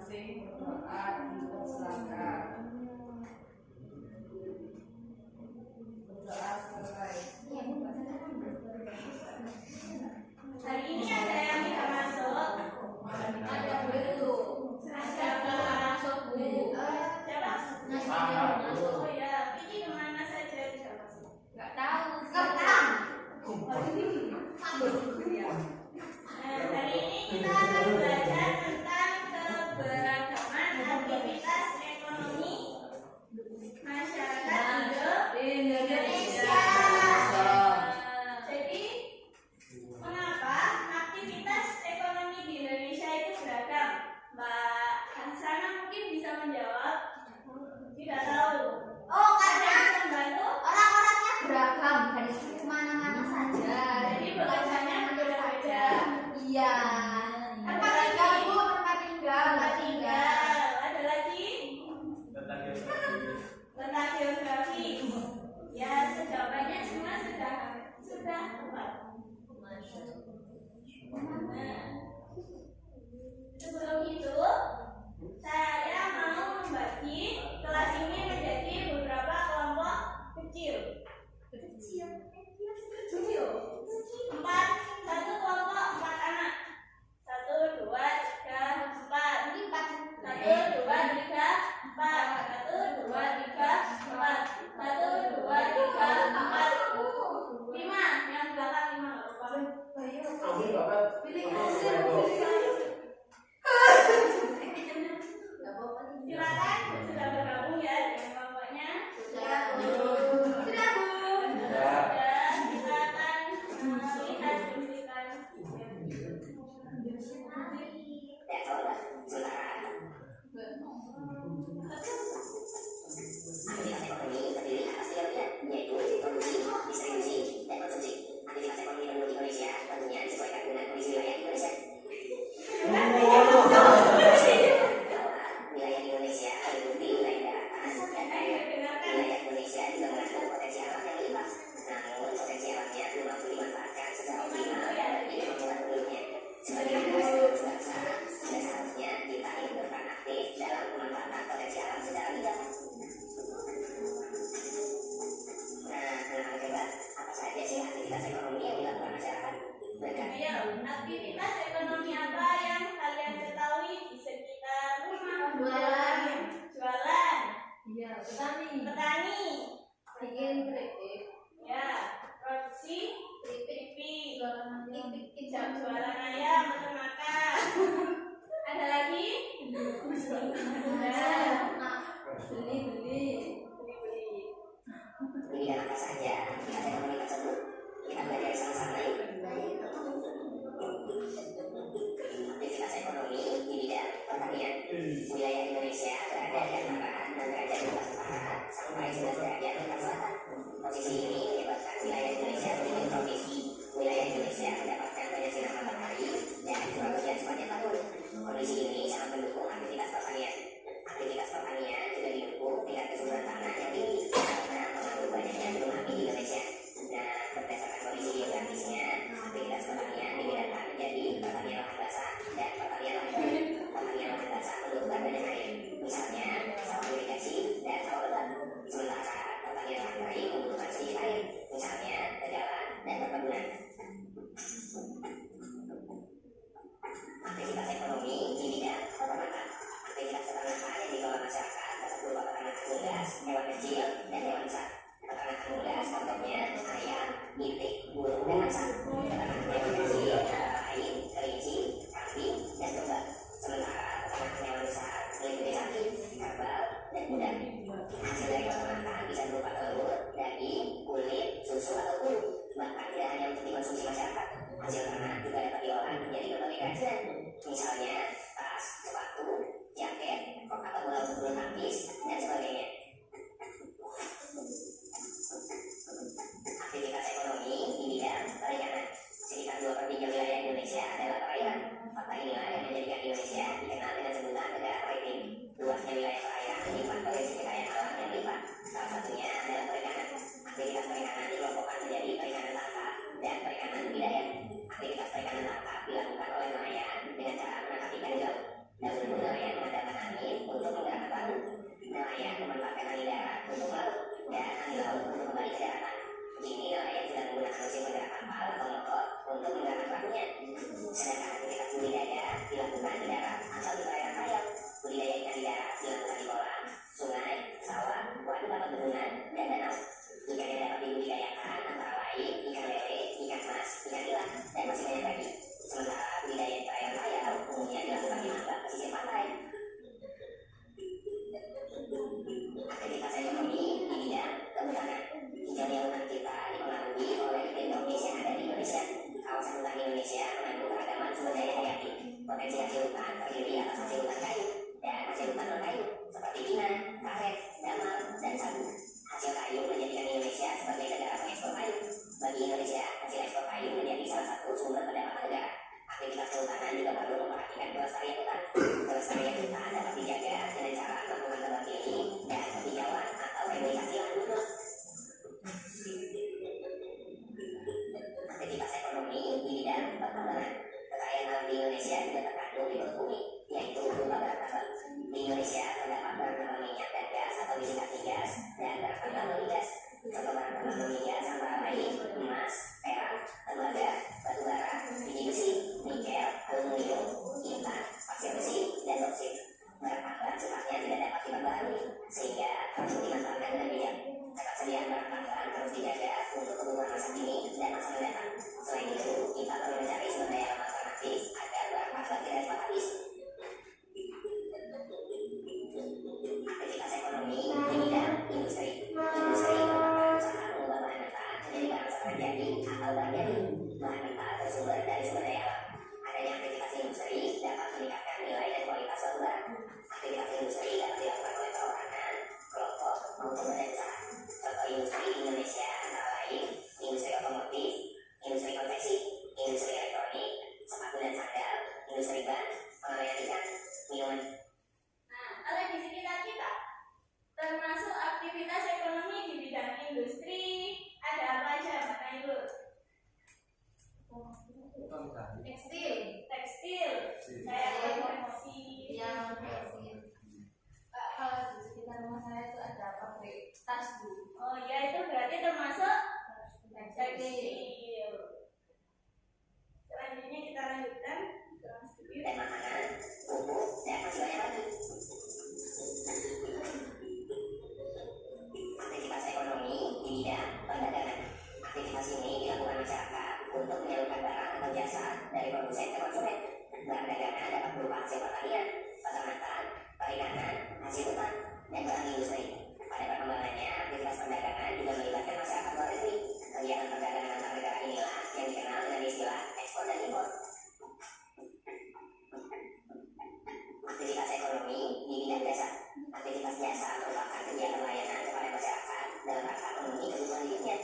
masing-masing berdoa dipersilakan. Berdoa selesai. Hari ini ada yang tidak masuk? Ada belum? Ada yang masuk Bu? Siapa? Masuk. Oh ya, ini kemana saja tidak masuk? Nggak tahu. Hari ini kita akan belajar tentang keberagaman aktivitas ekonomi masyarakat Indonesia. Jadi, mengapa aktivitas ekonomi di Indonesia itu beragam? Mbak Hansana mungkin bisa menjawab. Tidak tahu. Oh, Ada karena yang bisa membantu? orang-orangnya beragam dari mana-mana saja. Jadi bekerjanya berbeda-beda. Iya. Tempat tinggal Bu, tempat tinggal. Tempat tinggal. Ada lagi? Tentang geografi. Ya, jawabannya semua sudah tepat. Nah, sebelum itu saya mau membagi kelas ini menjadi beberapa kelompok kecil. Satu kelompok 4 anak. 1, 2, 3, 4. Ini 4. 1, 2, 3, 4. 1, 2, 3, 4. 1, 2, 3, 4. 5. Yang belakang 5. Silakan sudah bergabung ya dengan kelompoknya. Sudah Bu. Sudah. Kita akan melihat cuplikan. Aktivitas ekonomi terdiri atas 3 bagian, yaitu produksi, distribusi, dan konsumsi. Aktivitas ekonomi penduduk Indonesia tentunya disesuaikan dengan kondisi wilayah Indonesia. Wilayah Indonesia meliputi wilayah daratan dan air. Wilayah Indonesia juga mengandung potensi alam yang limpah. Namun potensi alamnya belum mampu dimanfaatkan secara optimal bagi kemakmuran penduduknya. Sebagai negara bangsa, sudah seharusnya kita ingin berperan aktif dalam pemanfaatan potensi alam secara bijak. Apa saja sih aktivitas ekonomi yang dilakukan masyarakat? Ayo, aktivitas ekonomi apa yang kalian ketahui di sekitar rumah? Jualan. Iya, Petani. bikin keripik. Ya, produksi keripik. Jualan ayam atau makan. Ada lagi? Ada. Beli. Pendidikan apa saja aktivitas ekonomi tersebut? Kita belajar sama-sama yuk. Aktivitas ekonomi di bidang pertanian. Wilayah Indonesia berada di antara 6 derajat lintas utara sampai 11 derajat lintas selatan. Posisi ini menyebabkan wilayah Indonesia memiliki tropis. Wilayah Indonesia mendapatkan banyak sinar matahari dan curah hujan sepanjang tahun. Kondisi ini sangat mendukung aktivitas pertanian. Aktivitas pertanian juga didukung tingkat kesuburan tanah yang tinggi karena mengandung banyaknya gunung api di Indonesia. Nah, berdasarkan kondisi geografisnya, aktivitas pertanian dibedakan menjadi pertanian lahan basah dan pertanian lahan kering. Pertanian lahan basah membutuhkan banyak air, misalnya sawah irigasi dan sawah lebat. Sementara pertanian lahan kering membutuhkan sedikit air, misalnya tegalan dan perkebunan. Aktivitas ekonomi di bidang peternakan. Aktivitas peternakan yang dikelola masyarakat dapat berupa peternakan unggas, hewan kecil, dan hewan besar. Peternakan unggas contohnya ayam, itik, burung, dan angsa. Peternakan hewan kecil antara lain kelinci, kambing, dan domba. Sementara peternakan hewan besar meliputi sapi, kerbau, dan kuda. Hasil dari peternakan bisa berupa telur, daging, kulit, susu, atau bulu. Bahkan tidak hanya untuk dikonsumsi masyarakat. Hasil ternak juga dapat diolah menjadi berbagai kerajinan. Misalnya tas, sepatu, jaket, atau bola untuk bulu tangkis, dan sebagainya. Aktivitas ekonomi di bidang perikanan. Sekitar 2/3 wilayah Indonesia adalah perairan. Fakta inilah yang menjadikan Indonesia dikenal dengan sebutan negara maritim. Luasnya wilayah perairan menyimpan potensi kekayaan alam yang limpah. Salah satunya adalah perikanan. Aktivitas perikanan dikelompokkan menjadi perikanan tangkap dan perikanan budidaya. Aktivitas perikanan tangkap dilakukan oleh nelayan dengan cara menangkap ikan di laut. Dahulu nelayan mengandalkan hutan terdiri atas hasil hutan kayu dan hasil hutan non kayu seperti pinang, karet, damal, dan sagu. Hasil kayu menjadikan Indonesia sebagai negara pengekspor kayu. Bagi Indonesia, hasil ekspor kayu menjadi salah satu sumber pendapatan negara. Aktivitas kehutanan juga perlu memperhatikan kelestarian hutan. Kelestarian hutan dapat dijaga dengan cara melakukan tebang pilih dan penghijauan atau reboisasi lahan gundul. Aktivitas ekonomi di bidang pertambangan. Kekayaan alam di Indonesia juga terkandung di perut bumi, yaitu berupa barang tambang. Di Indonesia terdapat barang tambang minyak dan gas atau disingkat migas dan barang tambang non-migas. Contoh barang tambang non-migas antara lain emas, perak, tembaga, batu bara, biji besi, nikel, aluminium, intan, pasir besi, dan boksit. Barang tambang sifatnya tidak dapat diperbarui, sehingga harus dimanfaatkan dengan bijak. Ketersediaan barang tambang harus dijaga untuk kebutuhan masa kini dan masa mendatang. Selain itu, kita perlu mencari sumber daya alam alternatif agar barang tambang tidak cepat habis. Aktivitas ekonomi di bidang industri. Industri merupakan usaha mengubah bahan mentah menjadi barang siap jadi atau barang jadi. Bahan mentah bersumber dari sumber daya alam. Adanya aktivitas industri dapat meningkatkan nilai dan kualitas suatu barang. Aktivitas industri dapat dilakukan oleh perorangan, kelompok, maupun badan usaha. Contoh industri di Indonesia antara lain industri otomotif, industri konveksi, industri elektronik, sepatu dan sandal, industri ban, pengawet ikan, minuman. Nah, ada di sekitar kita, termasuk aktivitas ekonomi di bidang industri, ada apa aja Pak Nailul? Tekstil. Tekstil, kayak konveksi. Yang tekstil. Kalau di sekitar rumah saya itu ada pabrik tas Bu. Oh ya, itu berarti termasuk Tekstil. tekstil. Selanjutnya kita lanjutkan. Dan makanan, pupuk, dan masih banyak lagi. Aktivitas ekonomi di bidang perdagangan. Aktivitas ini dilakukan masyarakat untuk menyalurkan barang atau jasa dari produsen ke konsumen. Barang dagangan dapat berupa hasil pertanian, peternakan, perikanan, hasil hutan, dan barang industri. Pada perkembangannya, aktivitas perdagangan juga melibatkan masyarakat luar negeri. Kegiatan perdagangan antar negara inilah yang dikenal dengan istilah ekspor dan impor. Aktivitas ekonomi di bidang jasa. Aktivitas jasa merupakan kegiatan layanan kepada masyarakat dalam rangka memenuhi kebutuhan hidupnya.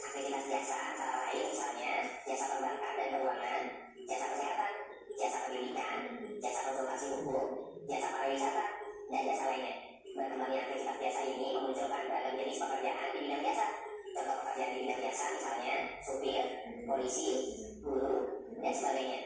Aktivitas jasa antara lain misalnya jasa perbankan dan keuangan, jasa kesehatan, jasa pendidikan, jasa konsultasi hukum, jasa pariwisata, dan jasa lainnya. Berkembangnya aktivitas jasa ini memunculkan beragam jenis pekerjaan di bidang jasa. Contoh pekerjaan di bidang jasa misalnya supir, polisi, guru, dan sebagainya.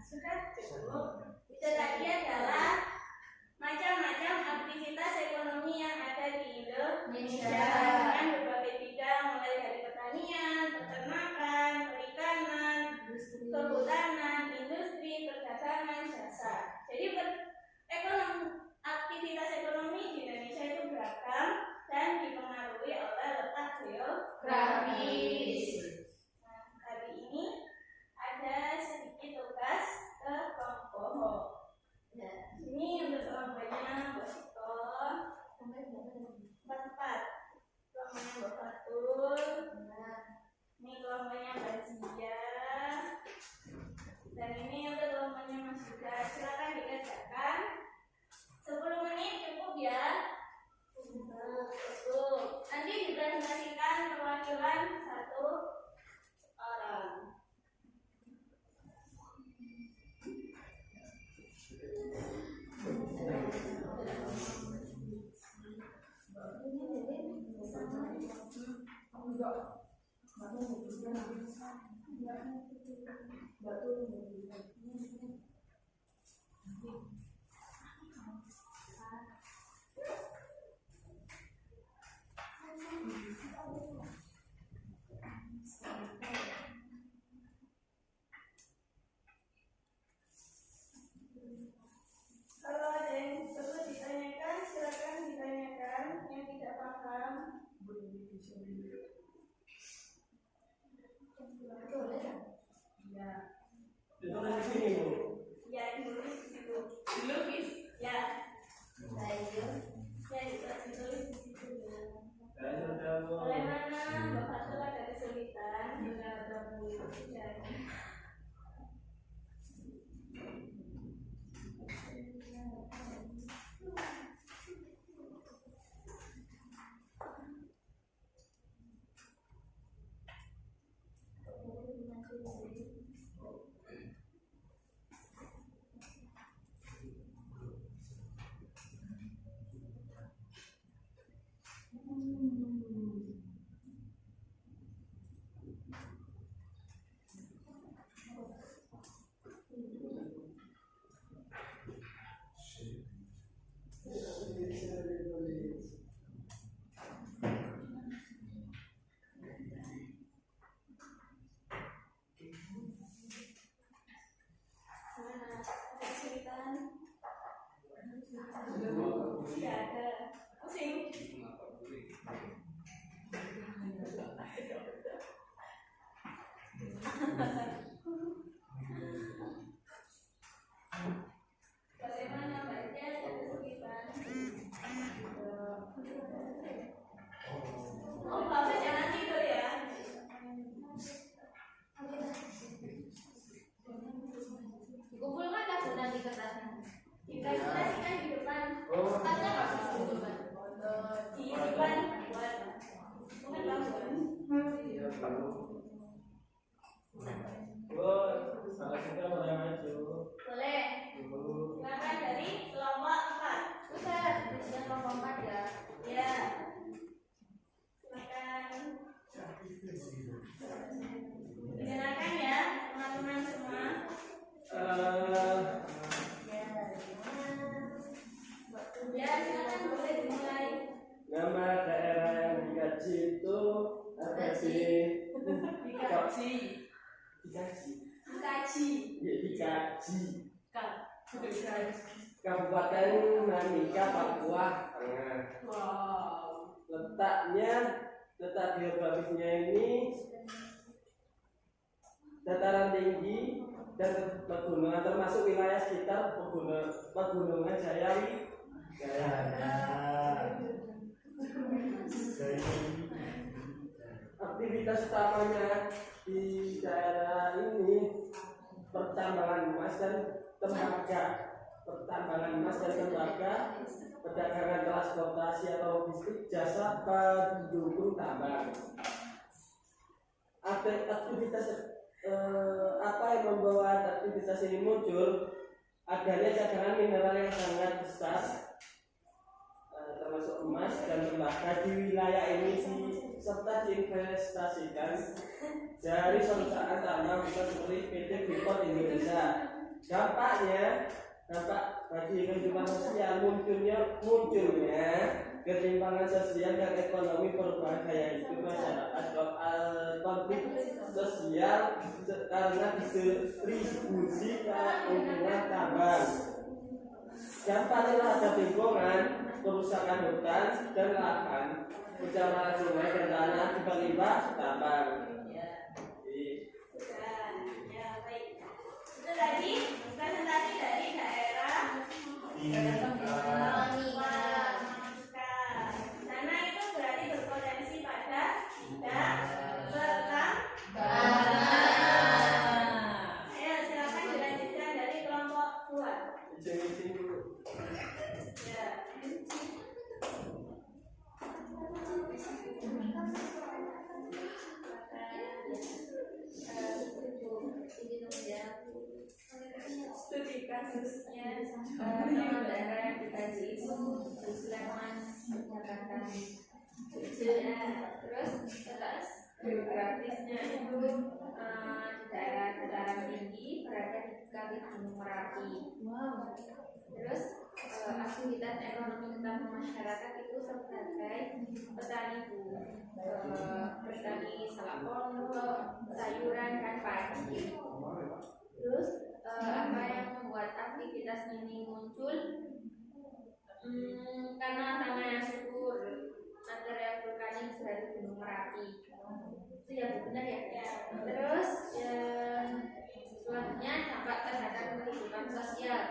Sudah cukup. Itu tadi adalah macam-macam aktivitas ekonomi yang ada di Indonesia dengan berbagai bidang, mulai dari pertanian, peternakan, perikanan, kehutanan, industri, perdagangan, jasa. Jadi aktivitas ekonomi di Indonesia itu beragam dan dipengaruhi oleh letak geografis. Nah, hari ini ada sedikit tugas ke kelompok. Ya, ini untuk kelompoknya Mbak Sito, empat. Kelompoknya Mbak Fatul, ini kelompoknya Mbak Zia, dan ini untuk kelompoknya Mas Yuda. Silakan dikerjakan. 10 menit cukup ya. Cukup. Nanti dipresentasikan perwakilan satu orang. Kalau ada yang perlu ditanyakan, silakan ditanyakan. Yang tidak paham, ya. Itu kan di sini, Bu. Ya, ditulis di situ. Dilukis, ya. Ya, ditulis di situ. Bagaimana Mbak Fatul ada kesulitan? Juga ada Bu. kertasnya. Dikasihkan di depan. Oh, Kertasnya nggak bisa di depan. Di depan buat mungkin bagus. iya kamu. Oh, salah kita pada maju. Boleh. Silakan dari kelompok 4. Ustaz, bisa kelompok 4 ya. Ya. Silakan. Dengarkan ya, teman-teman semua. Ya, silakan boleh dimulai. Nama daerah yang dikaji itu apa sih? Dikaji. Dikaji. Ya, dikaji. Kabupaten Manika, Papua Tengah. Wow. Letak geografisnya ini dataran tinggi dan pegunungan, termasuk wilayah sekitar pegunungan Jaya. Aktivitas utamanya di daerah ini pertambangan emas dan tembaga, perdagangan transportasi atau logistik, jasa pendukung tambang. Aktivitas apa yang membuat aktivitas ini muncul? Adanya cadangan mineral yang sangat besar, termasuk emas dan tembaga di wilayah ini serta diinvestasikan dari perusahaan tambang seperti PT Freeport Indonesia. Dampak bagi kehidupan sosial munculnya ketimpangan sosial dan ekonomi, perubahan gaya hidup masyarakat, konflik sosial karena distribusi keuntungan tambang. Dampaknya terhadap lingkungan, kerusakan hutan dan lahan, pencemaran sungai dan tanah akibat limbah tambang. Ya, baik. Itu tadi presentasi dari daerah Manika. Sana itu berarti berpotensi pada tidak berkembang. Ayo silakan dilanjutkan dari kelompok 2. Izin dulu. Ya. Studi kasusnya Nama daerah yang dikaji itu di Sleman, Jakarta. Terus letak geografisnya itu di daerah dataran tinggi berada di kaki Gunung Merapi. Terus aktivitas ekonomi utama masyarakat itu sebagai petani petani salak pondok, sayuran dan padi. Terus apa yang membuat aktivitas ini muncul? Karena tanah yang subur, material vulkanik dari Gunung Merapi. Itu ya benar ya. Terus selanjutnya dampak terhadap kehidupan sosial.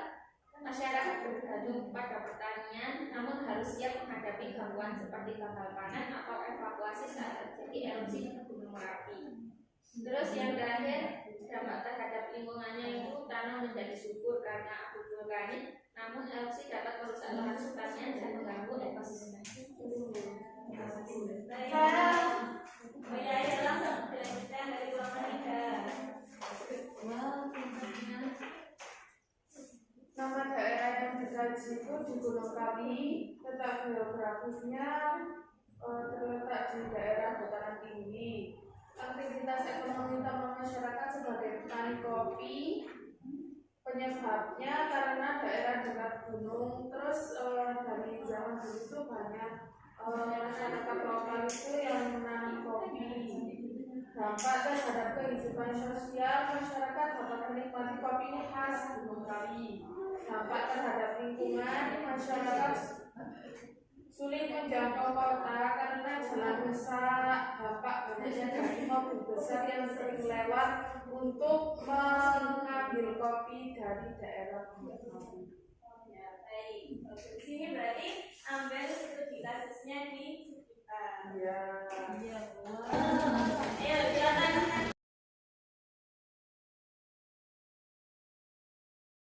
Masyarakat bergantung pada pertanian, namun harus siap menghadapi gangguan seperti gagal panen atau evakuasi saat terjadi erupsi Gunung Merapi. Terus yang terakhir, dampak terhadap lingkungannya itu tanah menjadi subur karena abu vulkanik, namun erupsi dapat merusak lahan pertanian dan mengganggu ekosistem. baik. Ya, langsung dilanjutkan dari kelompok 3. Nama daerah yang dikaji itu di Gunung Kawi, letak geografisnya terletak di daerah dataran tinggi. Aktivitas ekonomi utama masyarakat sebagai petani kopi, penyebabnya karena daerah dekat gunung. Terus dari zaman dulu itu banyak masyarakat lokal itu yang menanam kopi. Dampak terhadap kehidupan sosial, masyarakat dapat menikmati kopi khas Gunung Kawi. Dampak terhadap lingkungan, masyarakat sulit menjangkau kota karena jalan rusak. Dampak banyaknya dari mobil besar yang sering lewat untuk mengambil kopi dari daerah Gunung Kawi. Ya, baik. Di sini berarti ambil studi kasusnya di sekitar. Ya. Ayo silakan